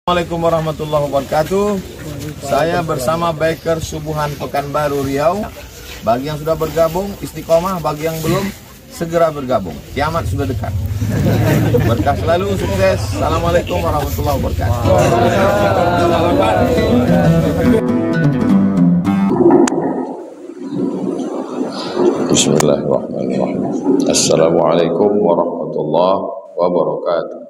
Assalamualaikum warahmatullahi wabarakatuh. Saya bersama Biker Subuhan Pekanbaru Riau. Bagi yang sudah bergabung istiqomah, bagi yang belum segera bergabung. Kiamat sudah dekat. Berkah selalu, sukses. Assalamualaikum warahmatullahi wabarakatuh. Bismillahirrahmanirrahim. Assalamualaikum warahmatullahi wabarakatuh.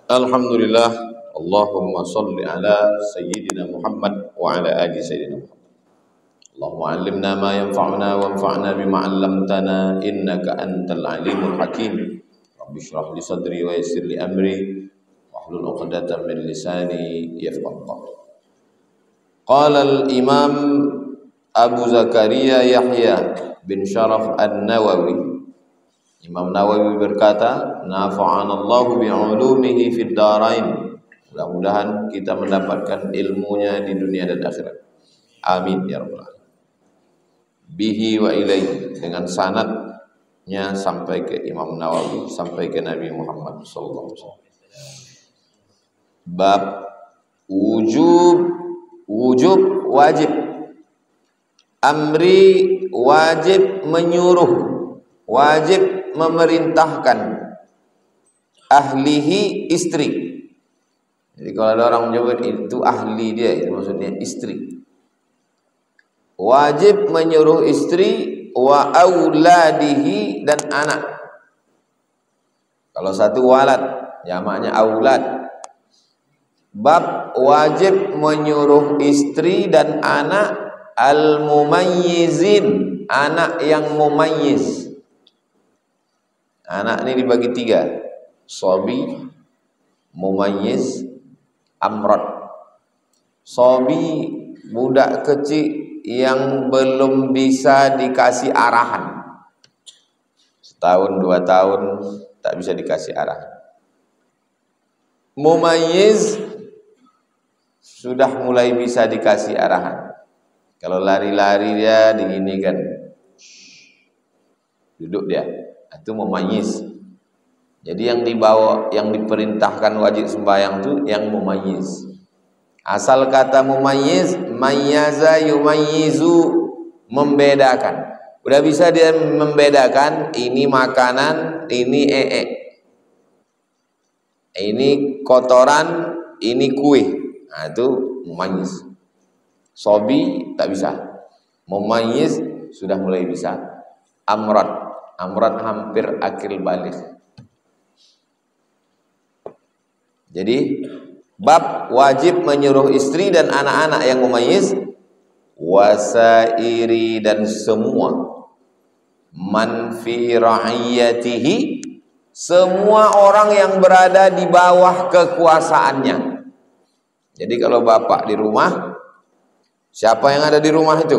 Alhamdulillah, Allahumma salli ala Sayyidina Muhammad wa ala ali Sayyidina Muhammad. Allahumma allimna ma yanfa'una wanfa'na bima 'allamtana innaka antal alimul hakim. Rabbi shrah li sadri wa yassir li amri wahlul 'uqdatam min lisani yafqahu qawli. Qala al-Imam Abu Zakaria Yahya bin Sharaf An-Nawawi, Imam Nawawi berkata, nafa'anallahu bi'ulumihi fid darain. Mudah-mudahan kita mendapatkan ilmunya di dunia dan akhirat. Amin ya rabbal alamin. Bihi wa ilaihi, dengan sanadnya sampai ke Imam Nawawi, sampai ke Nabi Muhammad sallallahu alaihi wasallam. Bab wujub wajib. Amri wajib menyuruh, wajib memerintahkan ahlihi istri. Jadi kalau ada orang menyebut itu ahli dia, itu maksudnya istri. Wajib menyuruh istri wa auladihi, dan anak. Kalau satu walad, jamaknya aulad. Bab wajib menyuruh istri dan anak al-mumayyizin, anak yang mumayyiz. Anak ini dibagi tiga: sobi, mumayyiz, amrod. Sobi, budak kecil yang belum bisa dikasih arahan. Setahun, 2 tahun tak bisa dikasih arahan. Mumayyiz sudah mulai bisa dikasih arahan. Kalau lari-lari dia diginikan, duduk dia, itu mumayyiz. Jadi yang dibawa, yang diperintahkan wajib sembahyang itu yang mumayyiz. Asal kata mumayyiz, mayyaza yumayyizu, membedakan. Udah bisa dia membedakan ini makanan, ini ini kotoran, ini kue. Nah, itu mumayyiz. Sobi tak bisa. Mumayyiz sudah mulai bisa. Amrad hampir akil balik. Jadi bab wajib menyuruh istri dan anak-anak yang mumayyiz, wasairi, dan semua man fi ra'iyatihi, semua orang yang berada di bawah kekuasaannya. Jadi kalau bapak di rumah, siapa yang ada di rumah itu?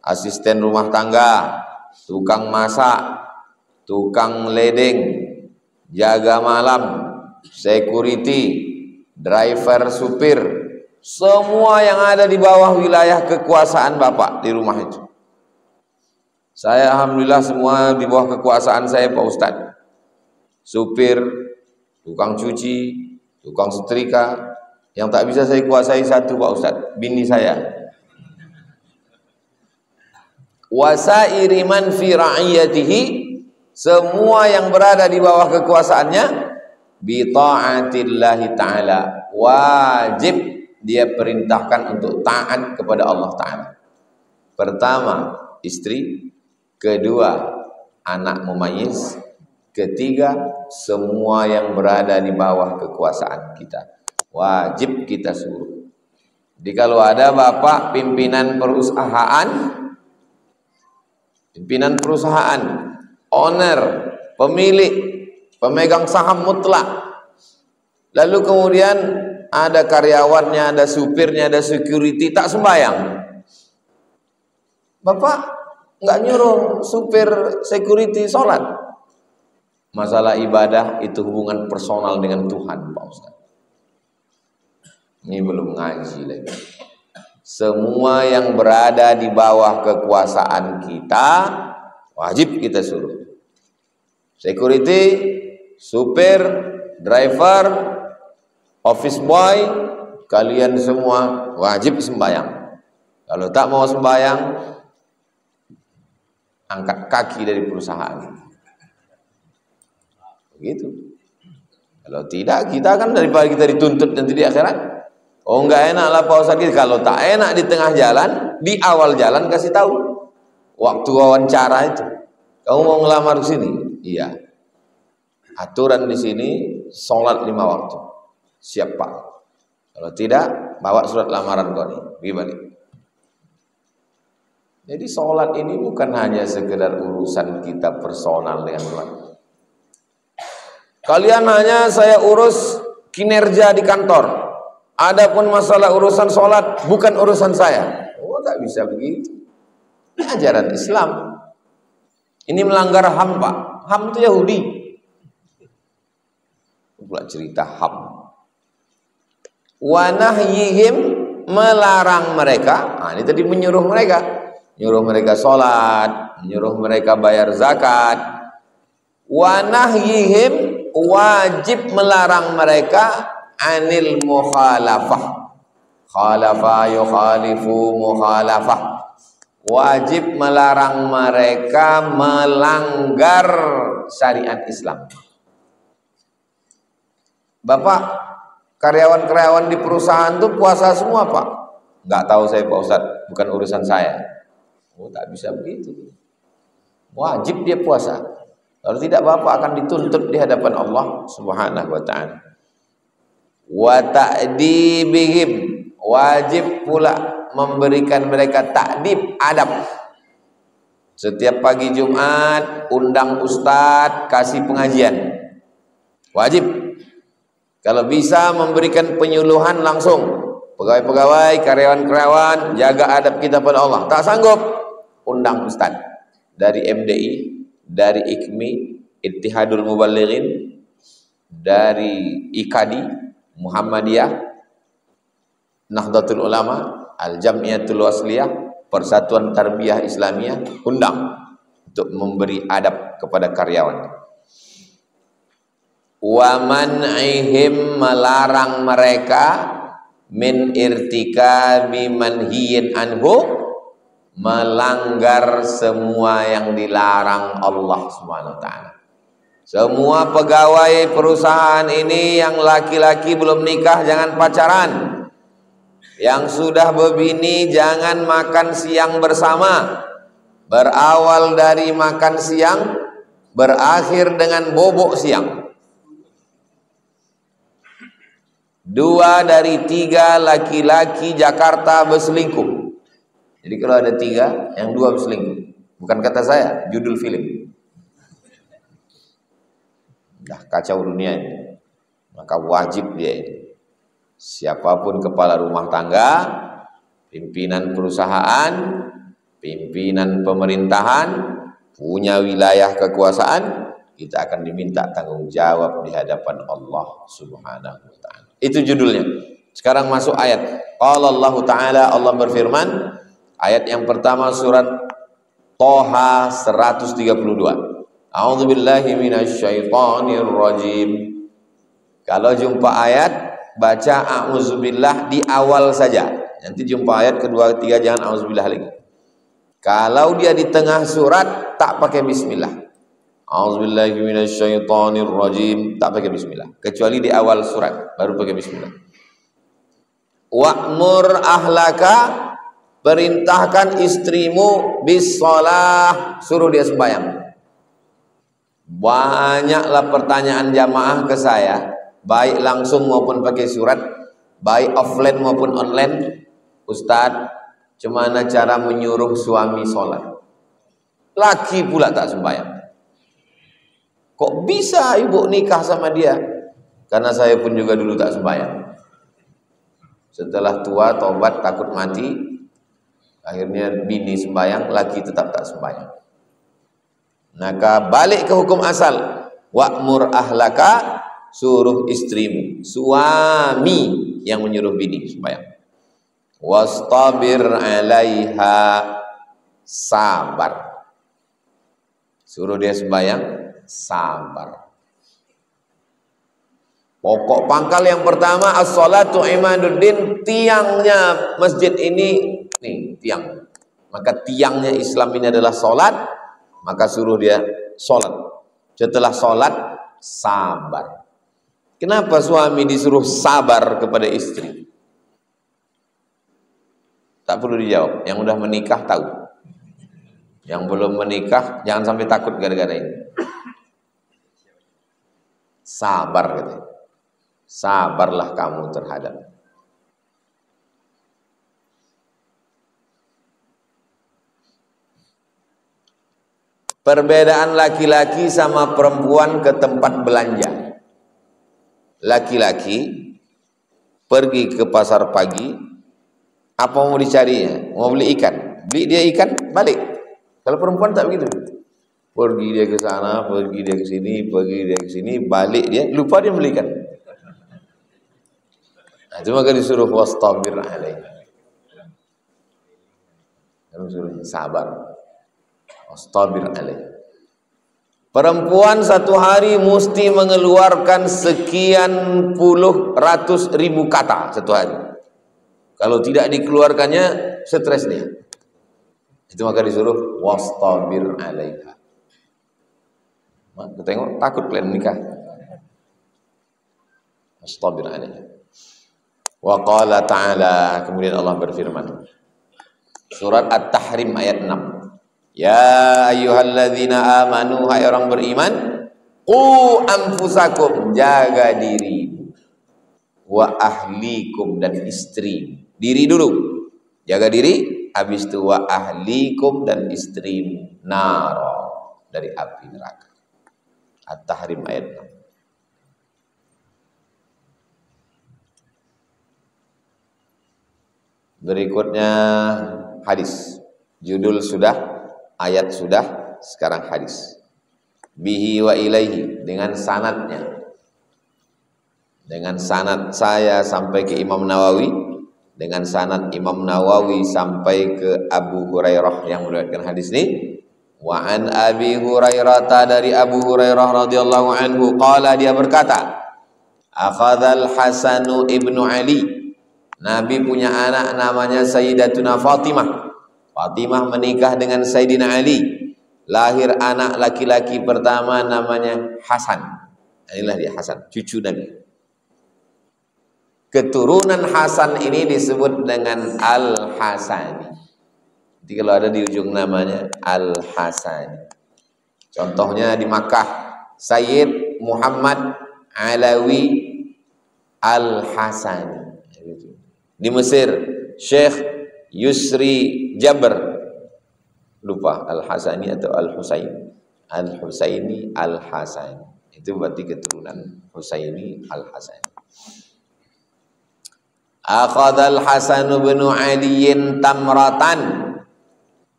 Asisten rumah tangga, tukang masak, tukang ledeng, jaga malam, security, driver, supir, semua yang ada di bawah wilayah kekuasaan bapak di rumah itu. Saya alhamdulillah semua di bawah kekuasaan saya, Pak Ustadz. Supir, tukang cuci, tukang setrika. Yang tak bisa saya kuasai satu, Pak Ustadz, bini saya. Wasairi man fi ra'iyatihi, semua yang berada di bawah kekuasaannya, bi ta'atillahi ta'ala, wajib dia perintahkan untuk taat kepada Allah Ta'ala. Pertama, istri. Kedua, anak mumayyiz. Ketiga, semua yang berada di bawah kekuasaan kita, wajib kita suruh. Jadi kalau ada bapak pimpinan perusahaan, owner, pemilik, pemegang saham mutlak, lalu kemudian ada karyawannya, ada supirnya, ada security, tak sembahyang, bapak nggak nyuruh supir security sholat. Masalah ibadah itu hubungan personal dengan Tuhan, Pak Ustaz. Ini belum ngaji lagi. Semua yang berada di bawah kekuasaan kita wajib kita suruh. Security supir, driver, office boy, kalian semua wajib sembahyang. Kalau tak mau sembahyang, angkat kaki dari perusahaan. Begitu. Kalau tidak, kita kan daripada kita dituntut nanti di akhirat. Oh, enggak enak lah Pak Ustaz. Kalau tak enak di tengah jalan, di awal jalan kasih tahu. Waktu wawancara itu, kamu mau ngelamar di sini? Iya. Aturan di sini sholat 5 waktu. Siap Pak. Kalau tidak, bawa surat lamaran kau nih, gimana? Jadi sholat ini bukan hanya sekedar urusan kita personal dengan Tuhan. Kalian hanya saya urus kinerja di kantor. Adapun masalah urusan sholat bukan urusan saya. Oh, tak bisa begitu. Ini ajaran Islam. Ini melanggar HAM, Pak. HAM itu Yahudi. Pula cerita HAM. Wa nahyihim, melarang mereka. Nah, ini tadi menyuruh mereka. Menyuruh mereka sholat, menyuruh mereka bayar zakat. Wa nahyihim, wajib melarang mereka anil mukhalafah. Khalafa yukhalifu mukhalafah. Wajib melarang mereka melanggar syariat Islam. Bapak, karyawan-karyawan di perusahaan itu puasa semua Pak? Enggak tahu saya Pak Ustadz, bukan urusan saya. Oh, tak bisa begitu. Wajib dia puasa. Kalau tidak Bapak akan dituntut di hadapan Allah Subhanahu wa taala. Wa ta'dibihim, wajib pula memberikan mereka ta'dib, adab. Setiap pagi Jumat undang ustadz kasih pengajian. Wajib. Kalau bisa memberikan penyuluhan langsung. Pegawai-pegawai, karyawan-karyawan, jaga adab kita pada Allah. Tak sanggup, undang ustadz dari MDI, dari IKMI, Ittihadul Mubalighin, dari IKADI, Muhammadiyah, Nahdlatul Ulama, Al-Jamiyatul Wasliyah, Persatuan Tarbiyah Islamiyah, undang untuk memberi adab kepada karyawan. Wa man'ihim, melarang mereka min irtikabi manhiyin anhu, melanggar semua yang dilarang Allah Subhanahu wa taala. Semua pegawai perusahaan ini yang laki-laki belum nikah jangan pacaran. Yang sudah berbini jangan makan siang bersama. Berawal dari makan siang, berakhir dengan bobok siang. 2 dari 3 laki-laki Jakarta berselingkuh. Jadi kalau ada 3, yang 2 berselingkuh. Bukan kata saya, judul film. Dah kacau dunia ini. Maka wajib dia ini. Siapapun kepala rumah tangga, pimpinan perusahaan, pimpinan pemerintahan, punya wilayah kekuasaan, kita akan diminta tanggung jawab di hadapan Allah Subhanahu wa taala. Itu judulnya. Sekarang masuk ayat. Qala Allah Ta'ala, Allah berfirman, ayat yang pertama surat Toha 132. A'udzubillahi minasyaitonir rajim. Kalau jumpa ayat, baca a'udzubillah di awal saja. Nanti jumpa ayat kedua ketiga jangan a'udzubillah lagi. Kalau dia di tengah surat tak pakai bismillah. A'udzubillahi minasyaitonir rajim, tak pakai bismillah. Kecuali di awal surat baru pakai bismillah. Wa'mur ahlaka, perintahkan istrimu bis shalah, suruh dia sembahyang. Banyaklah pertanyaan jamaah ke saya, baik langsung maupun pakai surat, baik offline maupun online. Ustadz, gimana cara menyuruh suami sholat? Laki pula tak sembahyang. Kok bisa ibu nikah sama dia? Karena saya pun juga dulu tak sembahyang. Setelah tua, tobat, takut mati, akhirnya bini sembahyang, laki tetap tak sembahyang. Maka balik ke hukum asal. Wa'mur ahlaka, suruh istrimu, suami yang menyuruh bini sembahyang. Wastabir alaiha, sabar. Suruh dia sembahyang, sabar. Pokok pangkal yang pertama as-salatu imaduddin, tiangnya masjid ini nih tiang. Maka tiangnya Islam ini adalah salat, maka suruh dia salat. Setelah salat sabar. Kenapa suami disuruh sabar kepada istri? Tak perlu dijawab, yang udah menikah tahu. Yang belum menikah jangan sampai takut gara-gara ini. Sabar katanya. Sabarlah kamu terhadap. Perbedaan laki-laki sama perempuan ke tempat belanja. Laki-laki pergi ke pasar pagi, apa mau dicarinya? Mau beli ikan, beli dia ikan, balik. Kalau perempuan tak begitu. Pergi dia ke sana, pergi dia ke sini, pergi dia ke sini, balik dia, lupa dia beli ikan. Nah, itu maka disuruh wastabir alaih. Disuruh sabar. Wastabir alaih. Perempuan satu hari mesti mengeluarkan sekian puluh ratus ribu kata satu hari. Kalau tidak dikeluarkannya, stres dia. Itu maka disuruh wastabir alaiha. Kita tengok takut kalian nikah. Wastabir alaiha. Wa qala ta'ala, kemudian Allah berfirman. Surat At-Tahrim ayat 6. Ya ayyuhalladzina amanu, hai orang beriman, qu anfusakum, jaga diri, wa ahlikum, dan istri. Diri dulu, jaga diri, habis itu wa ahlikum, dan istri, naro, dari api neraka. At-Tahrim ayat 6. Berikutnya hadis. Judul sudah, ayat sudah, sekarang hadis. Bihi wa ilaihi, dengan sanadnya. Dengan sanad saya sampai ke Imam Nawawi, dengan sanad Imam Nawawi sampai ke Abu Hurairah yang meriwayatkan hadis ini. Wa an Abi Hurairah, dari Abu Hurairah radhiyallahu anhu, qala, dia berkata, akhadzal Hasanu ibnu Ali, Nabi punya anak namanya Sayyidatuna Fatimah. Fatimah menikah dengan Sayyidina Ali. Lahir anak laki-laki pertama namanya Hasan. Inilah dia Hasan, cucu Nabi. Keturunan Hasan ini disebut dengan Al-Hasani. Jadi kalau ada di ujung namanya Al-Hasani. Contohnya di Makkah, Sayyid Muhammad Alawi Al-Hasani. Di Mesir, Syekh Yusri Jabr, lupa Al-Hasani atau Al-Husaini. Al-Husaini Al-Hasani, itu berarti keturunan Husaini Al-Hasani. Akhadhal Hasan bin Ali tamratan.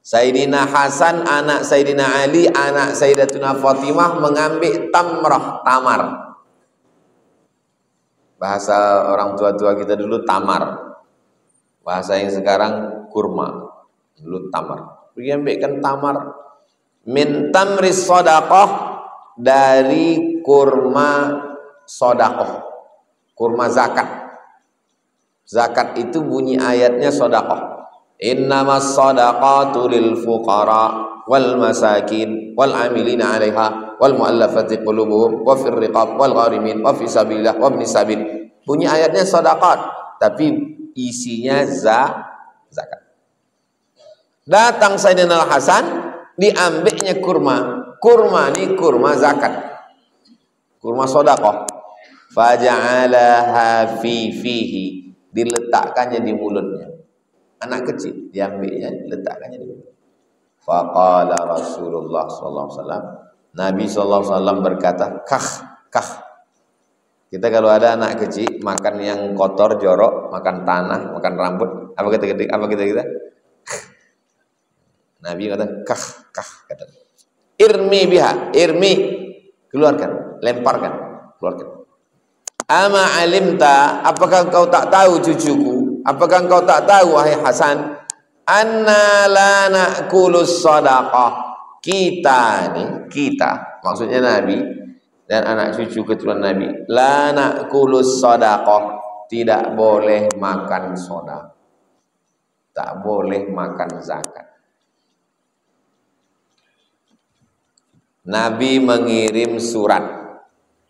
Sayyidina Hasan, anak Sayyidina Ali, anak Sayyidatuna Fatimah, mengambil tamrah, tamar. Bahasa orang tua-tua kita dulu tamar. Bahasa yang sekarang kurma. Dulu tamar. Pergi ambilkan tamar. Min tamris sadaqah, dari kurma sadaqah. Kurma zakat. Zakat itu bunyi ayatnya sadaqah. Innamas sadaqatu lil fuqara wal masakin wal amilina 'alaiha wal mu'allafati qulubuhum wa fir riqab wal gharimin wa fi sabilillah wa ibnis sabil. Bunyi ayatnya sadaqat, tapi isinya zakat. Datang Sayyidina Hasan, diambilnya kurma. Kurma ini kurma zakat. Kurma sedekah. Faja'alaha fihi, diletakkannya di mulutnya. Anak kecil diambilnya, diletakkannya di mulut. Faqala Rasulullah sallallahu alaihi wasallam, Nabi sallallahu alaihi wasallam berkata, kah. Kita kalau ada anak kecil makan yang kotor, jorok, makan tanah, makan rambut, apa kita? Nabi kata kah, kata. Irmi biha, irmi, keluarkan, lemparkan, keluarkan. Ama alimta, apakah engkau tak tahu cucuku? Apakah engkau tak tahu wahai Hasan? Anna la na'kulus sadaqah. Kita, maksudnya Nabi, dan anak cucu keturunan Nabi. La na'kulus shadaqah, tidak boleh makan sedekah. Tak boleh makan zakat. Nabi mengirim surat.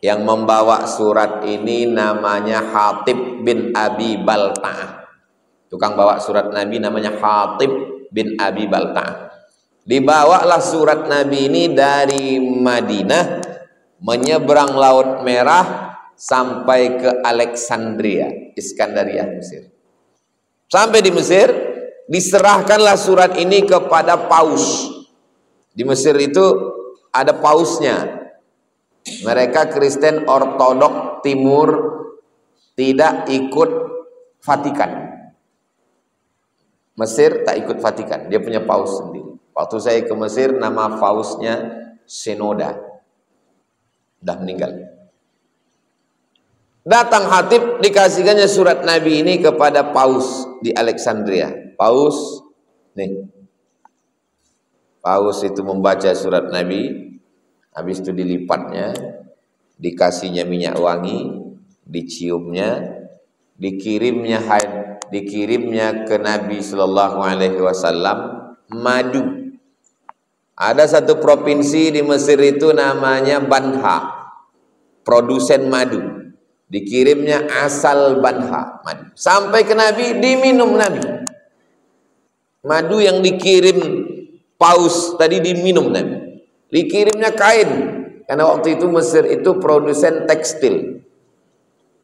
Yang membawa surat ini namanya Hatib bin Abi Balta'ah. Tukang bawa surat Nabi namanya Hatib bin Abi Balta'ah. Dibawalah surat Nabi ini dari Madinah, menyeberang Laut Merah sampai ke Alexandria, Iskandaria, Mesir. Sampai di Mesir, diserahkanlah surat ini kepada paus. Di Mesir itu ada pausnya. Mereka Kristen Ortodok Timur, tidak ikut Vatikan. Mesir tak ikut Vatikan, dia punya paus sendiri. Waktu saya ke Mesir, nama pausnya Senoda, udah meninggal. Datang Hatib, dikasihkannya surat Nabi ini kepada paus di Alexandria. Paus, nih, paus itu membaca surat Nabi, habis itu dilipatnya, dikasihnya minyak wangi, diciumnya, dikirimnya ke Nabi Sallallahu Alaihi Wasallam madu. Ada satu provinsi di Mesir itu namanya Banha, produsen madu. Dikirimnya asal Banha madu. Sampai ke Nabi, diminum Nabi. Madu yang dikirim paus tadi diminum Nabi. Dikirimnya kain, karena waktu itu Mesir itu produsen tekstil.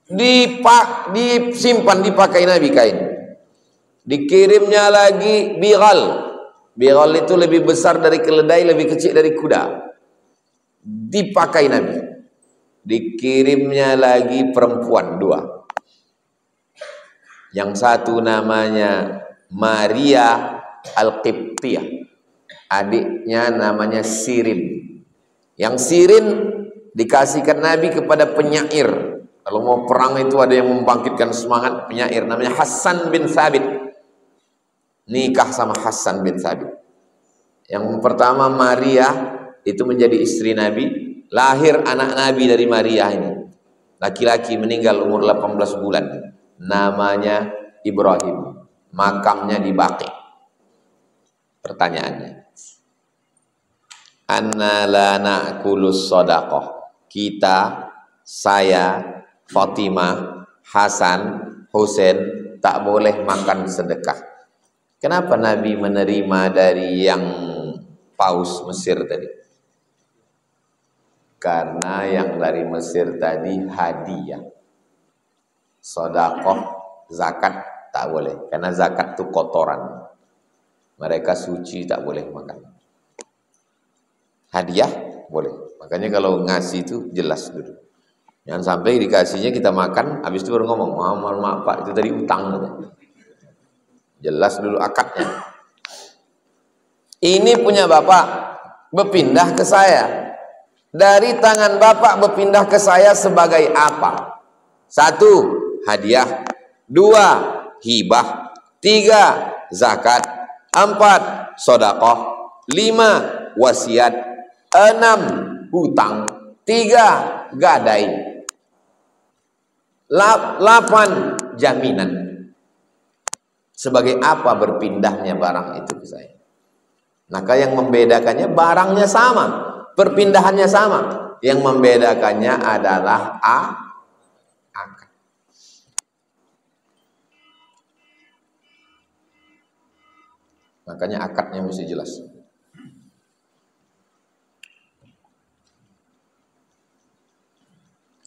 Disimpan, dipakai Nabi kain. Dikirimnya lagi bighal. Bighal itu lebih besar dari keledai, lebih kecil dari kuda. Dipakai Nabi. Dikirimnya lagi perempuan 2. Yang satu namanya Maria Al-Qibtiyah, adiknya namanya Sirin. Yang Sirin dikasihkan Nabi kepada penyair. Kalau mau perang itu ada yang membangkitkan semangat, penyair namanya Hassan bin Thabit. Nikah sama Hassan bin Thabit. Yang pertama Maria itu menjadi istri Nabi, lahir anak Nabi dari Maria ini. Laki-laki, meninggal umur 18 bulan. Namanya Ibrahim. Makamnya di Baqi. Pertanyaannya, anna la na'kulus shadaqah. Kita, saya, Fatimah, Hasan, Husain tak boleh makan sedekah. Kenapa Nabi menerima dari yang paus Mesir tadi? Karena yang dari Mesir tadi hadiah. Sedekah, zakat tak boleh, karena zakat itu kotoran. Mereka suci, tak boleh makan. Hadiah boleh. Makanya kalau ngasih itu jelas dulu. Jangan sampai dikasihnya kita makan, habis itu baru ngomong, maaf Pak, itu tadi utang. Jelas dulu akadnya. Ini punya Bapak, berpindah ke saya. Dari tangan Bapak berpindah ke saya sebagai apa? 1, hadiah. 2, hibah. 3, zakat. 4, sedekah. 5, wasiat. 6, hutang. 3, gadai. 8, jaminan. Sebagai apa berpindahnya barang itu ke saya? Maka yang membedakannya barangnya sama, perpindahannya sama. Yang membedakannya adalah akad. Makanya akadnya mesti jelas.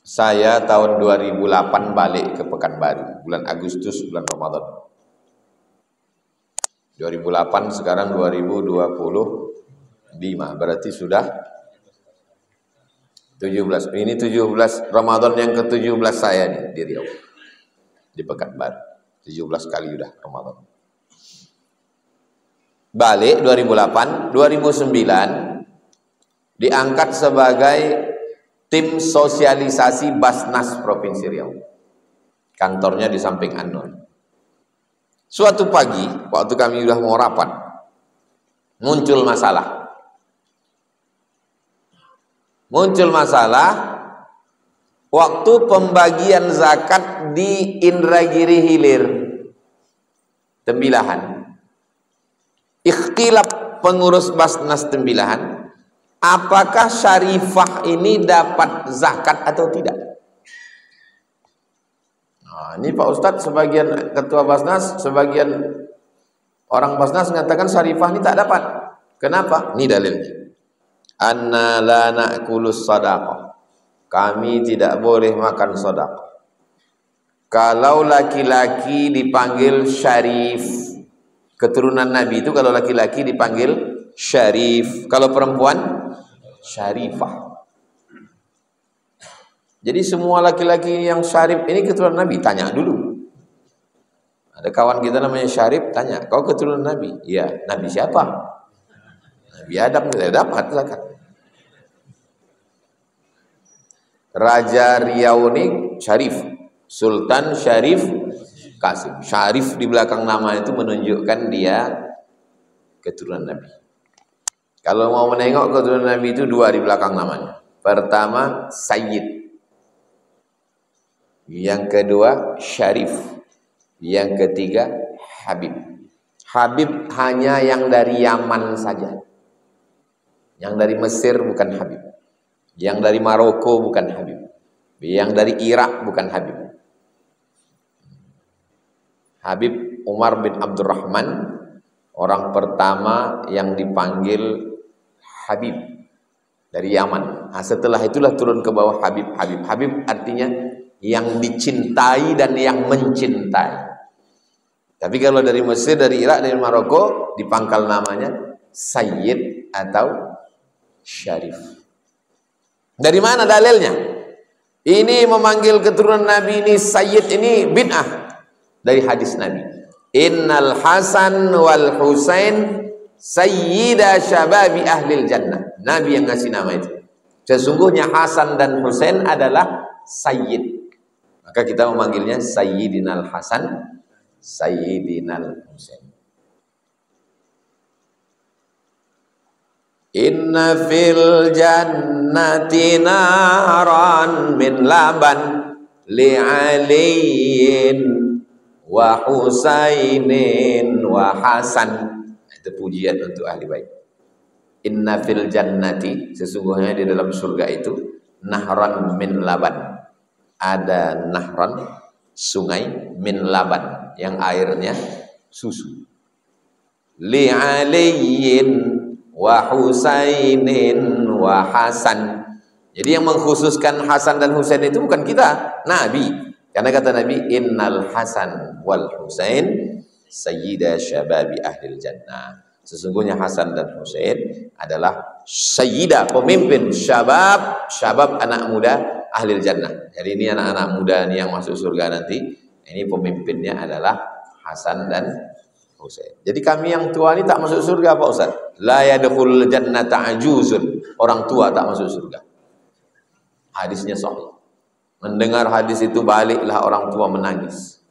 Saya tahun 2008 balik ke Pekanbaru, bulan Agustus, bulan Ramadan. 2008 sekarang 2025, berarti sudah 17. Ini 17 Ramadan yang ke-17 saya nih di Riau, di Pekanbaru. 17 kali udah Ramadan. Balik 2008, 2009 diangkat sebagai tim sosialisasi Basnas Provinsi Riau. Kantornya di samping An-Nur. Suatu pagi, waktu kami sudah mau rapat, muncul masalah. waktu pembagian zakat di Indragiri Hilir, Tembilahan. Ikhtilaf pengurus Basnas Tembilahan, apakah Syarifah ini dapat zakat atau tidak? Nah, ini Pak Ustadz, sebagian ketua Basnas, sebagian orang Basnas mengatakan Syarifah ini tak dapat. Kenapa? Ini dalilnya. Anna la na'kulus sadaqah. Kami tidak boleh makan sedekah. Kalau laki-laki dipanggil syarif, keturunan Nabi itu kalau laki-laki dipanggil syarif, kalau perempuan syarifah. Jadi semua laki-laki yang syarif ini keturunan Nabi, tanya dulu. Ada kawan kita namanya Syarif, tanya, kau keturunan Nabi? Iya. Nabi siapa? Nabi Adam. Tidak dapat zakat. Raja Riau ini Syarif, Sultan Syarif Kasim. Syarif di belakang nama itu menunjukkan dia keturunan Nabi. Kalau mau menengok keturunan Nabi itu dua di belakang namanya. Pertama Sayyid, yang kedua Syarif, yang ketiga Habib. Habib hanya yang dari Yaman saja. Yang dari Mesir bukan Habib. Yang dari Maroko bukan Habib. Yang dari Irak bukan Habib. Habib Umar bin Abdurrahman, orang pertama yang dipanggil Habib dari Yaman. Nah, setelah itulah turun ke bawah Habib. Habib artinya yang dicintai dan yang mencintai. Tapi kalau dari Mesir, dari Irak, dari Maroko, dipangkal namanya Sayyid atau Syarif. Dari mana dalilnya? Ini memanggil keturunan Nabi ini Sayyid ini bid'ah. Dari hadis Nabi. Innal Hasan wal Husain sayyida syababi ahlil jannah. Nabi yang ngasih nama itu. Sesungguhnya Hasan dan Husain adalah Sayyid. Maka kita memanggilnya Sayyidinal Hasan, Sayyidinal Husain. Inna fil jannati naran min laban li'aliyin wa Husainin wa Hasan. Itu pujian untuk ahli bait. Inna fil jannati, sesungguhnya di dalam surga itu nahran min laban. Ada nahran, sungai, min laban, yang airnya susu. Li'aliyin wa Husainin wa Hasan. Jadi yang mengkhususkan Hasan dan Husain itu bukan kita, Nabi. Karena kata Nabi, innal Hasan wal Husain sayyida syababi ahlil jannah. Sesungguhnya Hasan dan Husain adalah sayyida, pemimpin syabab, syabab anak muda ahlil jannah. Jadi ini anak-anak muda ini yang masuk surga nanti. Ini pemimpinnya adalah Hasan dan Husain. Jadi kami yang tua ini tak masuk surga Pak Ustaz. La yadkhulul jannata ajuzun. Orang tua tak masuk surga. Hadisnya sahih. Mendengar hadis itu baliklah orang tua menangis.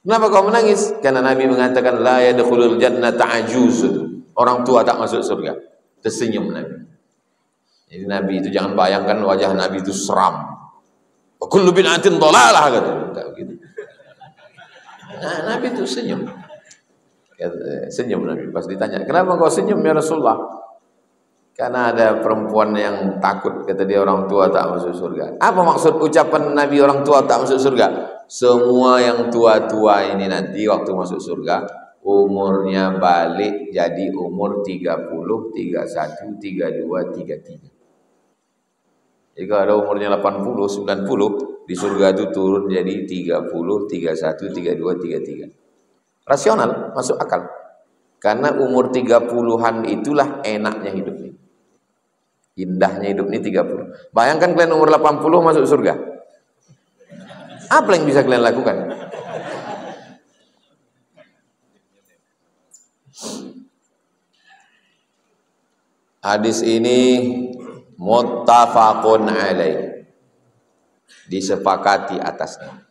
Kenapa kau menangis? Karena Nabi mengatakan la yadkhulul jannata ajuzun. Orang tua tak masuk surga. Tersenyum Nabi. Jadi Nabi itu jangan bayangkan wajah Nabi itu seram. Wa kullu bid'atin dhalalah gitu. Nah, Nabi itu senyum. Senyum Nabi pas ditanya, kenapa kau senyum ya Rasulullah? Karena ada perempuan yang takut, kata dia, orang tua tak masuk surga. Apa maksud ucapan Nabi orang tua tak masuk surga? Semua yang tua-tua ini nanti waktu masuk surga umurnya balik jadi umur 30, 31, 32, 33. Jadi kalau ada umurnya 80, 90 di surga itu turun jadi 30, 31, 32, 33. Rasional, masuk akal. Karena umur 30-an itulah enaknya hidup ini. Indahnya hidup ini 30. Bayangkan kalian umur 80 masuk surga. Apa yang bisa kalian lakukan? Hadis ini muttafaqun alaih. Disepakati atasnya.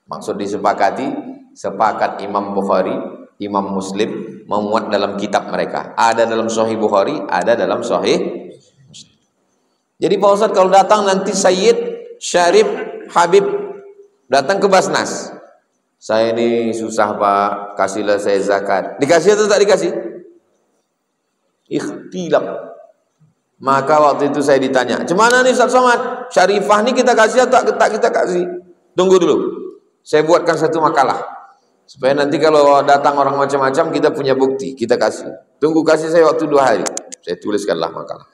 Maksud disepakati, sepakat Imam Bukhari, Imam Muslim memuat dalam kitab mereka. Ada dalam Sahih Bukhari, ada dalam Sahih Muslim. Jadi Pak Ustadz kalau datang nanti Sayyid Syarif, Habib datang ke Basnas. Saya ini susah Pak, kasihlah saya zakat. Dikasih atau tak dikasih? Ikhtilaf. Maka waktu itu saya ditanya, "Cemana nih Ustaz Somad? Syarifah nih kita kasih atau tak kita kasih?" Tunggu dulu. Saya buatkan satu makalah. Supaya nanti kalau datang orang macam-macam kita punya bukti, kita kasih. Tunggu kasih saya waktu 2 hari. Saya tuliskanlah makalah.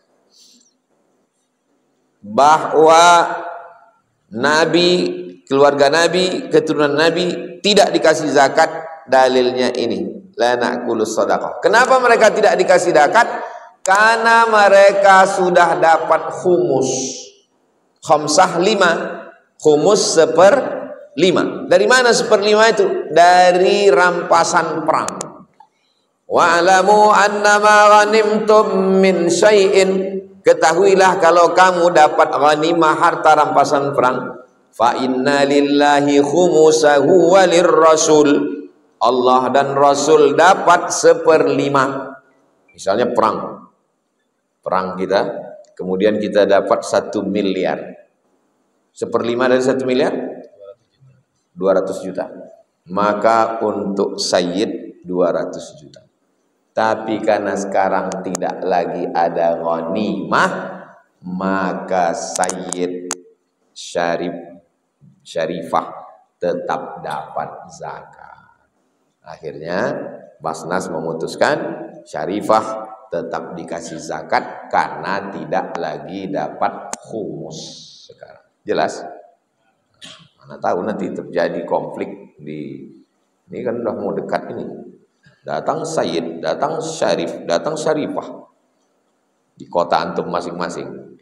Bahwa Nabi, keluarga Nabi, keturunan Nabi tidak dikasih zakat, dalilnya ini. La na'kulus shadaqah. Kenapa mereka tidak dikasih zakat? Karena mereka sudah dapat khumus. Khamsah 5, khumus 1/5. Dari mana 1/5 itu? Dari rampasan perang. Wa'lamu annama ghanimtum min syai'in. Ketahuilah kalau kamu dapat ghanimah, harta rampasan perang, fa inna lillahi khumusahu walir rasul. Allah dan Rasul dapat 1/5. Misalnya perang kita, kemudian kita dapat 1 miliar. 1/5 dari 1 miliar 200 juta. Maka untuk Sayyid 200 juta. Tapi karena sekarang tidak lagi ada ghanimah, maka Sayyid, Syarif, Syarifah tetap dapat zakat. Akhirnya Basnas memutuskan Syarifah tetap dikasih zakat karena tidak lagi dapat khumus sekarang. Jelas? Mana tahu nanti terjadi konflik di ini kan udah mau dekat ini. Datang Sayyid, datang Syarif, datang Syarifah di kota antum masing-masing.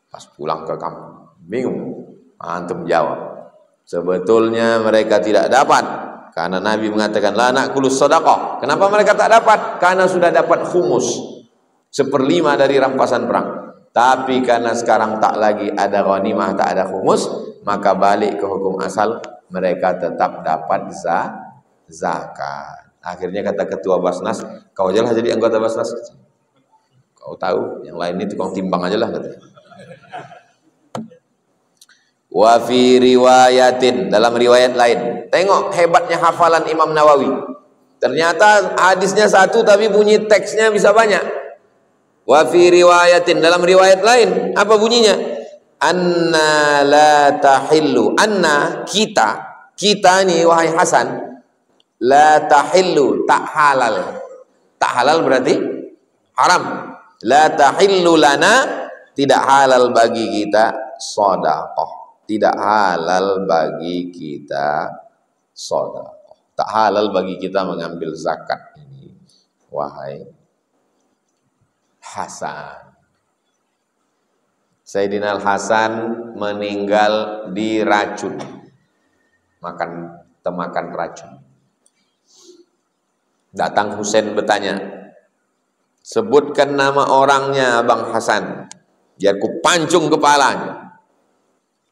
Pas pulang ke kampung, bingung. Antum jawab, sebetulnya mereka tidak dapat. Karena Nabi mengatakan la na'kulus shadaqah. Kenapa mereka tak dapat? Karena sudah dapat khumus 1/5 dari rampasan perang. Tapi karena sekarang tak lagi ada ghanimah, tak ada khumus, maka balik ke hukum asal, mereka tetap dapat zakat. Akhirnya kata ketua Basnas, kau aja lah jadi anggota Basnas. Kau tahu, yang lain itu tukang timbang aja lah katanya. Wa fi riwayatin, dalam riwayat lain. Tengok hebatnya hafalan Imam Nawawi. Ternyata hadisnya satu tapi bunyi teksnya bisa banyak. Wa fi riwayatin, dalam riwayat lain apa bunyinya? Anna la tahillu. Anna kita nih wahai Hasan, la tahillu, tak halal. Tak halal berarti haram. La tahillu lana, tidak halal bagi kita shadaqah. Tidak halal bagi kita shadaqah. Tak halal bagi kita mengambil zakat ini, wahai Hasan. Sayyidina Hasan meninggal diracun, temakan racun. Datang Husain bertanya, sebutkan nama orangnya Abang Hasan, biar ku pancung kepalanya.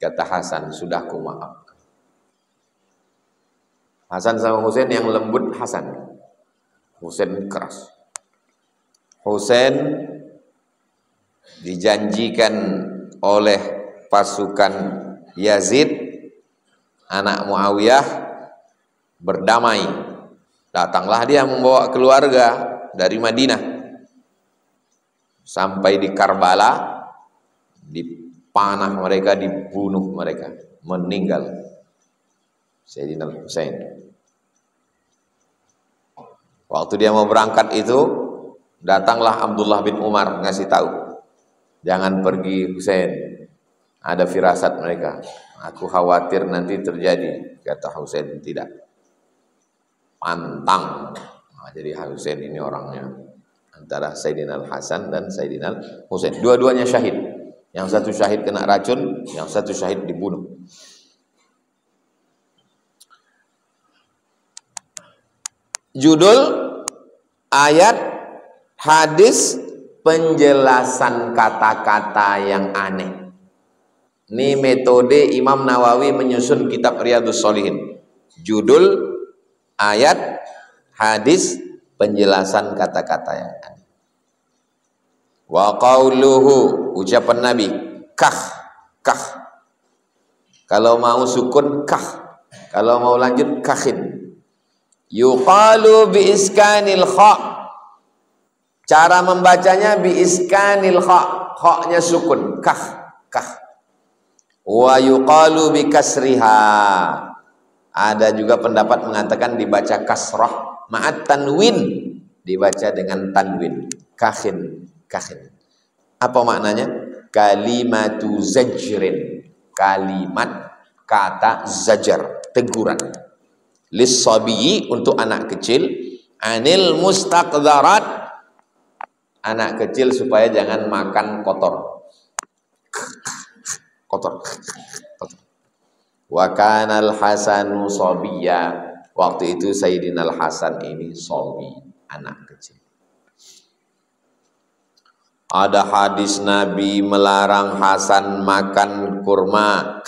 Kata Hasan, sudah ku maafkan. Hasan sama Husain yang lembut Hasan, Husain keras. Husain dijanjikan oleh pasukan Yazid anak Muawiyah berdamai. Datanglah dia membawa keluarga dari Madinah sampai di Karbala, dipanah mereka, dibunuh mereka, meninggal Sayyidina Husain. Waktu dia mau berangkat itu, datanglah Abdullah bin Umar ngasih tahu, jangan pergi Husain, ada firasat mereka, aku khawatir nanti terjadi. Kata Husain, tidak, pantang. Nah, jadi Husain ini orangnya antara Sayyidina Hasan dan Sayyidina Husain, dua-duanya syahid. Yang satu syahid kena racun, yang satu syahid dibunuh. Judul ayat, hadis, penjelasan kata-kata yang aneh. Ini metode Imam Nawawi menyusun kitab Riyadhus Shalihin. Judul ayat, hadis, penjelasan kata-kata yang aneh. Wa qauluhu, ucapan Nabi, kah. Kalau mau sukun kah, kalau mau lanjut kakhin. Yuqalu bi iskanil kha. Cara membacanya bi iskanil kha, kha-nya sukun, kah, kah. Wa yuqalu bi kasriha. Ada juga pendapat mengatakan dibaca kasrah ma'at tanwin, dibaca dengan tanwin, kakhin, kakhin. Apa maknanya? Kalimatu zajrin, kalimat kata zajar, teguran. Lis-sabiyi, untuk anak kecil, anil mustaqdarat, anak kecil supaya jangan makan kotor. Kotor. Kotor. Wa kanal Hasanu sabiyya. Waktu itu Sayyidina Al-Hasan ini sabi, anak kecil. Ada hadis Nabi melarang Hasan makan kurma.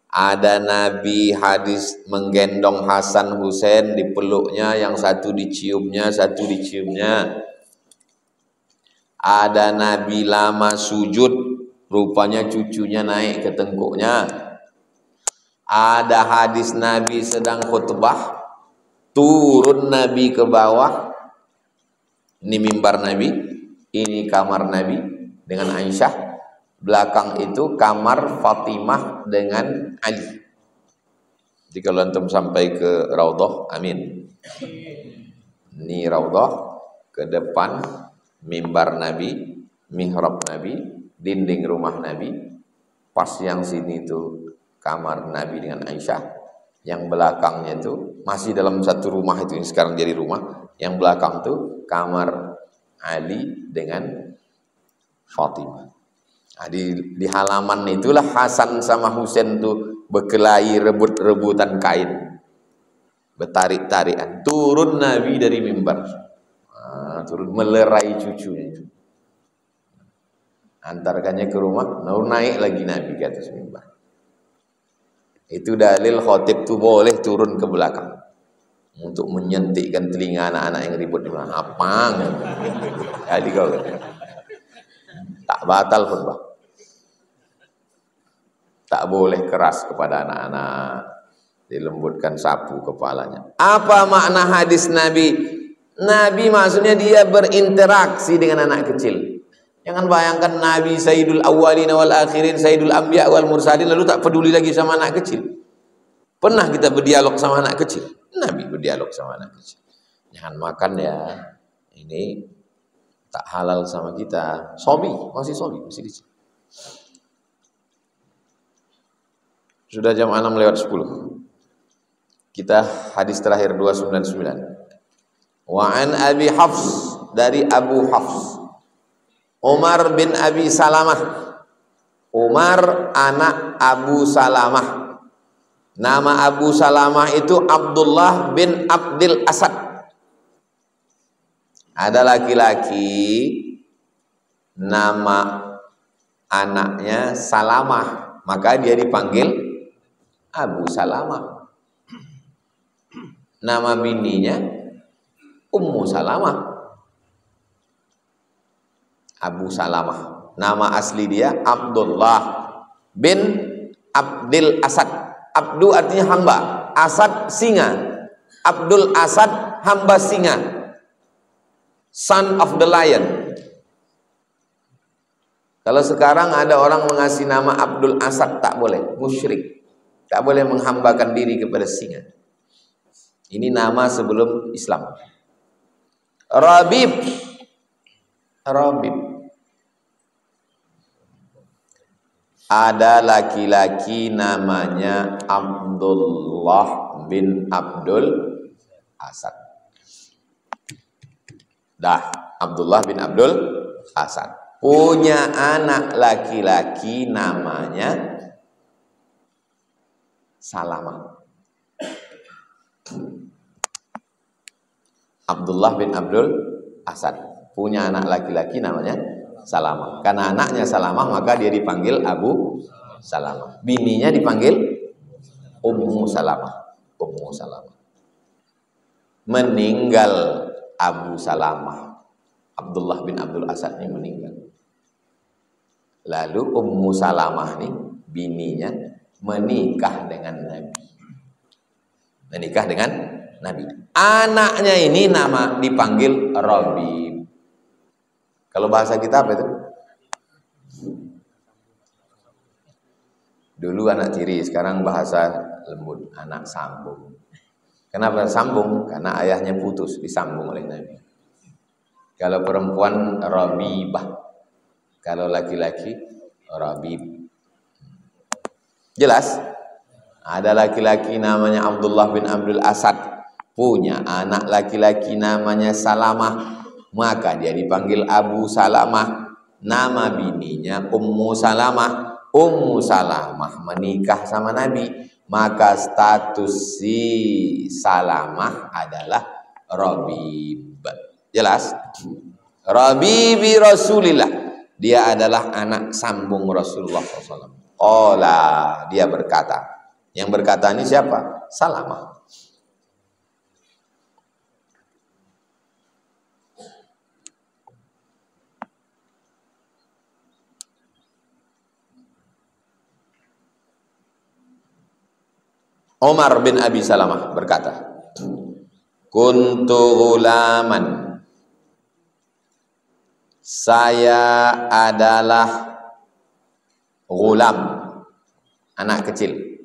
Ada Nabi hadis menggendong Hasan Husain, dipeluknya, yang satu diciumnya, satu diciumnya. Ada Nabi lama sujud, rupanya cucunya naik ke tengkuknya. Ada hadis Nabi sedang khutbah, turun Nabi ke bawah. Ini mimbar Nabi, ini kamar Nabi dengan Aisyah. Belakang itu kamar Fatimah dengan Ali. Jadi kalau antum sampai ke Raudhah, amin. Ini Raudhah, ke depan mimbar Nabi, mihrab Nabi, dinding rumah Nabi. Pas yang sini itu kamar Nabi dengan Aisyah. Yang belakangnya itu masih dalam satu rumah itu, yang sekarang jadi rumah. Yang belakang itu kamar Ali dengan Fatimah. Nah, di halaman itulah Hasan sama Husain tuh berkelahi, rebut-rebutan kain, bertarik-tarikan. Turun Nabi dari mimbar, turun melerai cucunya itu, antarkannya ke rumah, naik lagi Nabi ke atas mimbar. Itu dalil khotib tuh boleh turun ke belakang untuk menyentikkan telinga anak-anak yang ribut di belakang. Apa? Jadi kau tak batal khutbah. Tak boleh keras kepada anak-anak, dilembutkan sapu kepalanya. Apa makna hadis Nabi? Nabi maksudnya dia berinteraksi dengan anak kecil. Jangan bayangkan Nabi Sayyidul Awwalin wal Akhirin, Sayyidul Anbiya wal Mursalin, lalu tak peduli lagi sama anak kecil. Pernah kita berdialog sama anak kecil? Nabi berdialog sama anak kecil. Jangan makan ya, ini tak halal sama kita. Sobi, masih kecil. Sudah jam 6:10. Kita hadis terakhir 299. Wa an Abi Hafs, dari Abu Hafs, Umar bin Abi Salamah. Umar anak Abu Salamah. Nama Abu Salamah itu Abdullah bin Abdil Asad. Ada laki-laki nama anaknya Salamah, maka dia dipanggil Abu Salamah. Nama bininya Ummu Salamah. Abu Salamah. Nama asli dia Abdullah bin Abdil Asad. Abdu artinya hamba, Asad singa. Abdul Asad, hamba singa. Son of the lion. Kalau sekarang ada orang mengasih nama Abdul Asad, tak boleh, musyrik. Tak boleh menghambakan diri kepada singa. Ini nama sebelum Islam. Rabib. Rabib. Ada laki-laki namanya Abdullah bin Abdul Asad. Dah, Abdullah bin Abdul Asad punya anak laki-laki namanya Salamah. Abdullah bin Abdul Asad punya anak laki-laki namanya Salamah. Karena anaknya Salamah, maka dia dipanggil Abu Salamah. Bininya dipanggil Ummu Salamah. Ummu Salamah. Meninggal Abu Salamah. Abdullah bin Abdul Asad ini meninggal. Lalu Ummu Salamah ini bininya menikah dengan Nabi. Menikah dengan Nabi. Anaknya ini nama dipanggil Rabib. Kalau bahasa kita apa itu? Dulu anak tiri, sekarang bahasa lembut, anak sambung. Kenapa sambung? Karena ayahnya putus, disambung oleh Nabi. Kalau perempuan Rabibah, kalau laki-laki Rabib. Jelas? Ada laki-laki namanya Abdullah bin Abdul Asad, punya anak laki-laki namanya Salamah, maka dia dipanggil Abu Salamah. Nama bininya Ummu Salamah. Ummu Salamah menikah sama Nabi, maka status si Salamah adalah Rabib. Jelas? Rabibi Rasulillah, dia adalah anak sambung Rasulullah SAW. Qala, dia berkata. Yang berkata ini siapa? Salamah. Umar bin Abi Salamah berkata, kuntu ghulaman, saya adalah ghulam, anak kecil,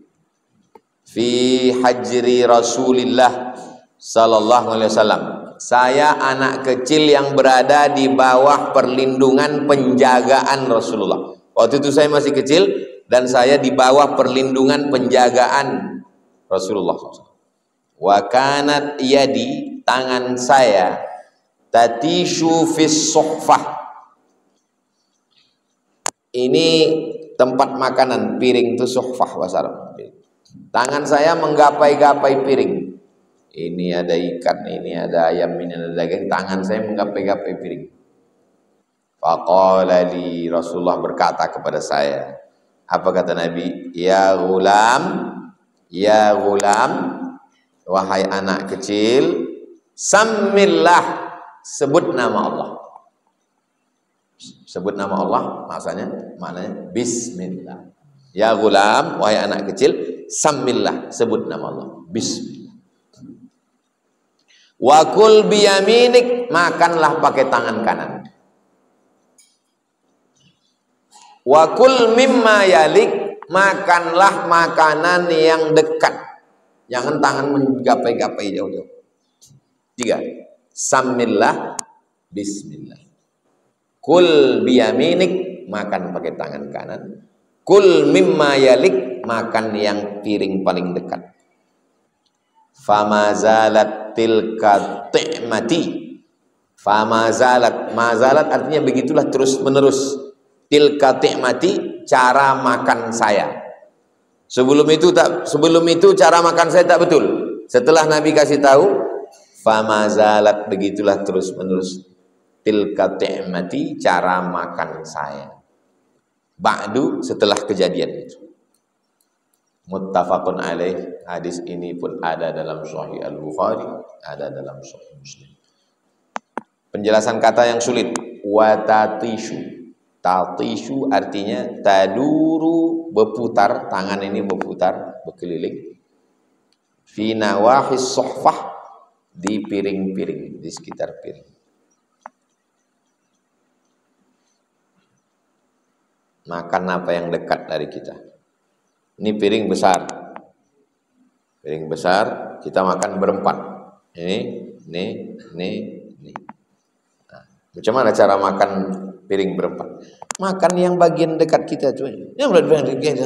fi hajri Rasulillah sallallahu alaihi wasallam. Saya anak kecil yang berada di bawah perlindungan penjagaan Rasulullah. Waktu itu saya masih kecil dan saya di bawah perlindungan penjagaan Rasulullah SAW. Wa kanat yadi, tangan saya, tatishu fis suhfah. Ini tempat makanan, piring itu suhfah bahasa Arab. Tangan saya menggapai-gapai piring. Ini ada ikan, ini ada ayam, ini ada daging. Tangan saya menggapai-gapai piring. Faqala li, Rasulullah berkata kepada saya. Apa kata Nabi? Ya ghulam, ya ghulam, wahai anak kecil, sammillah, sebut nama Allah. Sebut nama Allah, maknanya bismillah. Ya ghulam, wahai anak kecil, sammillah, sebut nama Allah, bismillah. Wa kul biyaminik, makanlah pakai tangan kanan. Wa kul mimma yalik, makanlah makanan yang dekat. Jangan tangan menggapai-gapai jauh-jauh. 3. Sammillah, bismillah. Kul biyaminik, makan pakai tangan kanan. Kul mimma yalik, makan yang piring paling dekat. Famazalat tilka ti'mati. Famazalat, mazalat artinya begitulah terus menerus. Tilka ti'mati, cara makan saya. Sebelum itu cara makan saya tak betul. Setelah Nabi kasih tahu, famazalat, begitulah terus menerus. Tilka ti'mati, cara makan saya. Ba'du, setelah kejadian itu. Muttafaqun alaih, hadis ini pun ada dalam Sahih Al-Bukhari, ada dalam Sahih Muslim. Penjelasan kata yang sulit. Watatishu. Tatishu artinya taduru, berputar, tangan ini berputar, berkeliling. Fi nawahis suhfah, di piring-piring, di sekitar piring. Makan apa yang dekat dari kita. Ini piring besar. Piring besar, kita makan berempat. Ini. Nah, macam mana cara makan piring berempat? Makan yang bagian dekat kita tuh. Yang bagian dekat.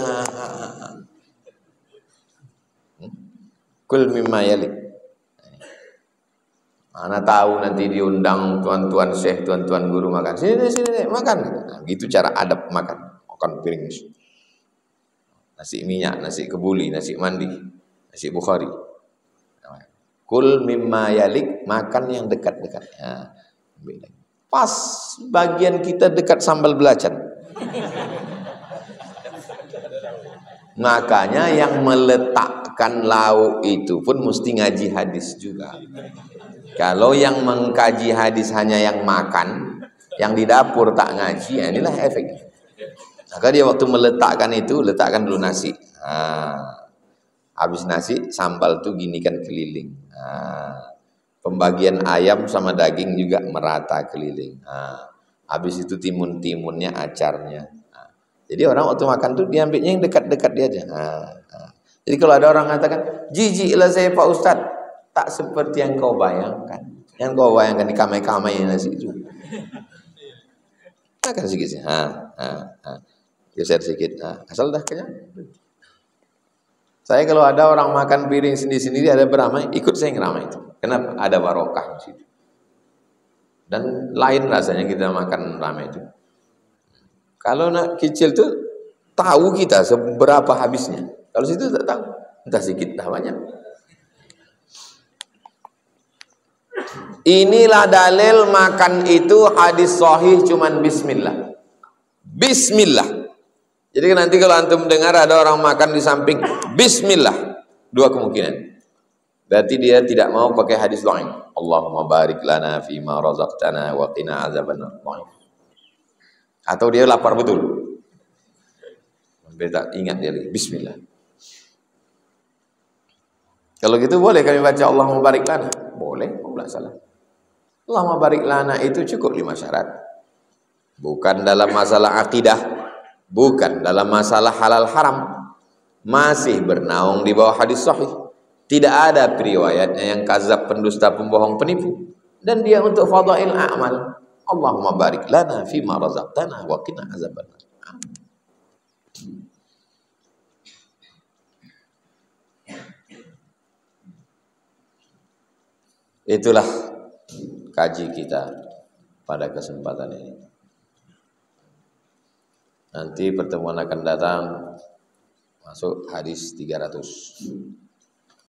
Kul mimma yalik. Mana tahu nanti diundang tuan-tuan syekh, tuan-tuan guru makan. Sini makan. Nah, gitu cara adab makan. Makan piring. Nasi minyak, nasi kebuli, nasi mandi, nasi Bukhari. Kul mimma yalik, makan yang dekat-dekat. Ya, pas bagian kita dekat sambal belacan. Makanya yang meletakkan lauk itu pun mesti ngaji hadis juga. Kalau yang mengkaji hadis hanya yang makan, yang di dapur tak ngaji, ya inilah efeknya. Maka dia waktu meletakkan itu, letakkan dulu nasi. Habis nasi, sambal tuh ginikan keliling. Pembagian ayam sama daging juga merata keliling. Habis itu timun-timunnya, acarnya. Jadi orang waktu makan tuh diambilnya yang dekat-dekat dia aja. Jadi kalau ada orang mengatakan, jijiklah saya Pak Ustadz, tak seperti yang kau bayangkan. Yang kau bayangkan di kamai-kamai nasi itu. Makan sedikit sih. Geser sedikit. Asal dah kenyang. Saya kalau ada orang makan piring sendiri-sendiri ada beramai, ikut saya ngeramai itu. Kenapa? Ada barokah di situ. Dan lain rasanya kita makan ramai itu. Kalau nak kecil tuh tahu kita seberapa habisnya. Kalau situ tak tahu, entah sedikit, entah banyak. Inilah dalil makan itu hadis sahih cuman bismillah. Bismillah. Jadi nanti kalau antum dengar ada orang makan di samping bismillah, dua kemungkinan. Berarti dia tidak mau pakai hadis dhaif. Allahumma barik lana fima razaqtana wa qina azabannar. Atau dia lapar betul. Sampai tak ingat dia lagi. Bismillah. Kalau gitu boleh kami baca Allahumma barik lana? Boleh, enggak salah. Allahumma barik lana itu cukup 5 syarat. Bukan dalam masalah akidah, bukan dalam masalah halal haram. Masih bernaung di bawah hadis sahih. Tidak ada periwayatnya yang kazab, pendusta, pembohong, penipu. Dan dia untuk fadail a'mal. Allahumma barik lana fima razaqtana wa qina azabannar. Itulah kaji kita pada kesempatan ini. Nanti pertemuan akan datang masuk hadis 300.